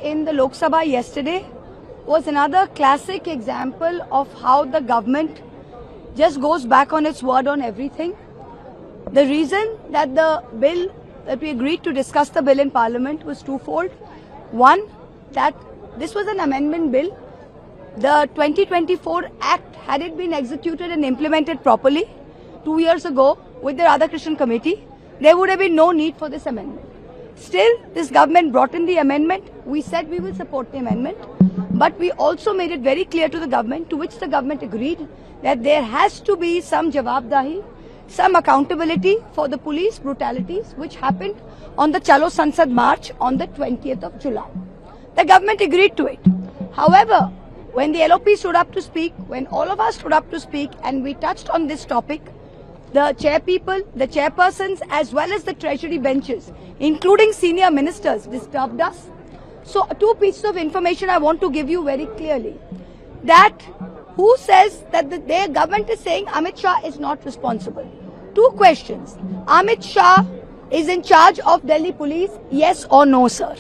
in the Lok Sabha yesterday was another classic example of how the government just goes back on its word on everything. The reason that we agreed to discuss the bill in Parliament was twofold. One, that this was an amendment bill. The 2024 Act, had it been executed and implemented properly 2 years ago with the Radhakrishnan Committee, there would have been no need for this amendment. Still, this government brought in the amendment. We said we will support the amendment, but we also made it very clear to the government, to which the government agreed, that there has to be some jawabdahi, some accountability for the police brutalities which happened on the Chalo Sansad March on the 20th of July. The government agreed to it. However, when the LOP stood up to speak, when all of us stood up to speak and we touched on this topic, the chairpeople, the chairpersons as well as the treasury benches, including senior ministers, disturbed us. So two pieces of information I want to give you very clearly. That who says that their government is saying Amit Shah is not responsible? Two questions. Amit Shah is in charge of Delhi police, yes or no, sir?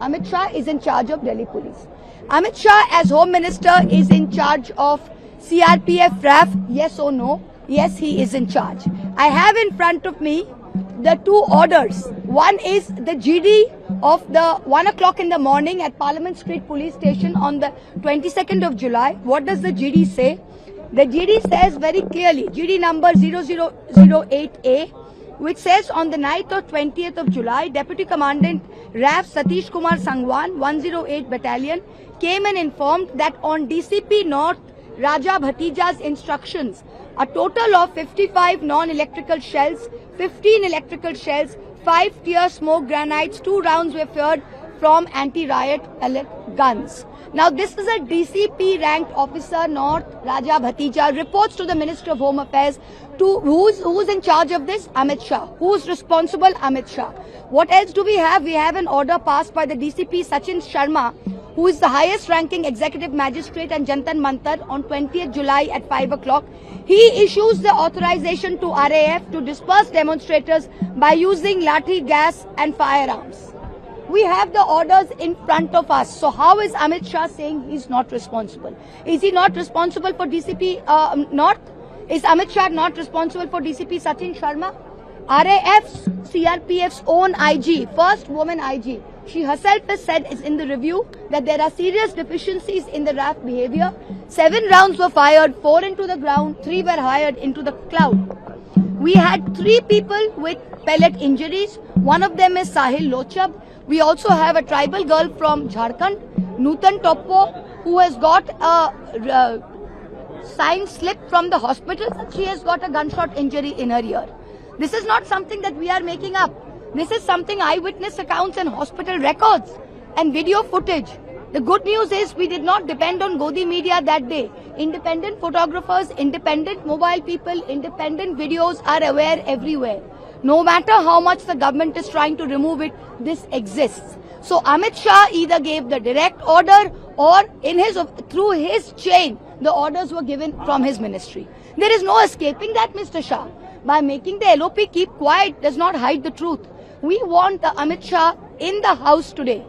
Amit Shah is in charge of Delhi police. Amit Shah as Home Minister is in charge of CRPF RAF, yes or no? Yes, he is in charge. I have in front of me the two orders. One is the GD of the 1 o'clock in the morning at Parliament Street Police Station on the 22nd of July. What does the GD say? The GD says very clearly, GD number 0008A, which says on the night of 20th of July, Deputy Commandant RAF Satish Kumar Sangwan, 108 Battalion, came and informed that on DCP North Raja Bhatija's instructions, a total of 55 non-electrical shells, 15 electrical shells, 5 tear smoke granites, 2 rounds were fired from anti-riot guns. Now this is a DCP ranked officer, North Raja Bhatija, reports to the Minister of Home Affairs. Who's in charge of this? Amit Shah. Who's responsible? Amit Shah. What else do we have? We have an order passed by the DCP Sachin Sharma, who is the highest ranking executive magistrate and Jantan Mantar, on 20th July at 5 o'clock. He issues the authorization to RAF to disperse demonstrators by using lathi gas and firearms. We have the orders in front of us. So how is Amit Shah saying he's not responsible? Is he not responsible for DCP North? Is Amit Shah not responsible for DCP Sachin Sharma? RAF's CRPF's own IG, first woman IG, she herself has said is in the review that there are serious deficiencies in the RAF behavior. 7 rounds were fired, 4 into the ground, 3 were fired into the cloud. We had 3 people with pellet injuries. One of them is Sahil Lochab. We also have a tribal girl from Jharkhand, Nutan Toppo, who has got a sign slip from the hospital. She has got a gunshot injury in her ear. This is not something that we are making up. This is something eyewitness accounts and hospital records and video footage. The good news is we did not depend on Godi media that day. Independent photographers, independent mobile people, independent videos are aware everywhere. No matter how much the government is trying to remove it, this exists. So Amit Shah either gave the direct order or through his chain, the orders were given from his ministry. There is no escaping that, Mr. Shah. By making the LOP keep quiet does not hide the truth. We want the Amit Shah in the house today.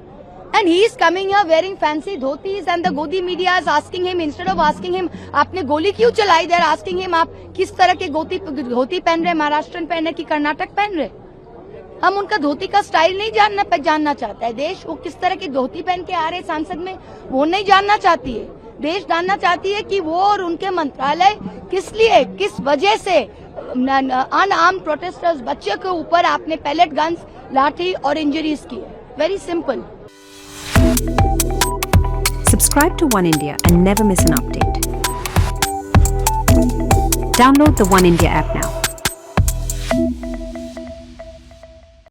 And he is coming here wearing fancy dhotis and the Godi media is asking him, instead of asking him, आपने गोली क्यों चलाई? They are asking him, आप किस तरह के धोती पहन रहे, महाराष्ट्रन पहन रहे कि कर्नाटक पहन रहे? हम उनका धोती का स्टाइल नहीं जानना चाहता है देश। वो किस तरह की धोती पहन के आ रहे सांसद में, वो नहीं जानना चाहती है। देश जानना चाहती है कि वो और उनके मंत्रालय किस लिए, किस वजह से अनआर्म्ड प्रोटेस्टर्स, बच्चे के ऊपर आपने पैलेट गन्स, लाठी और इंजरीज की है। Very simple. Subscribe to One India and never miss an update. Download the One India app now.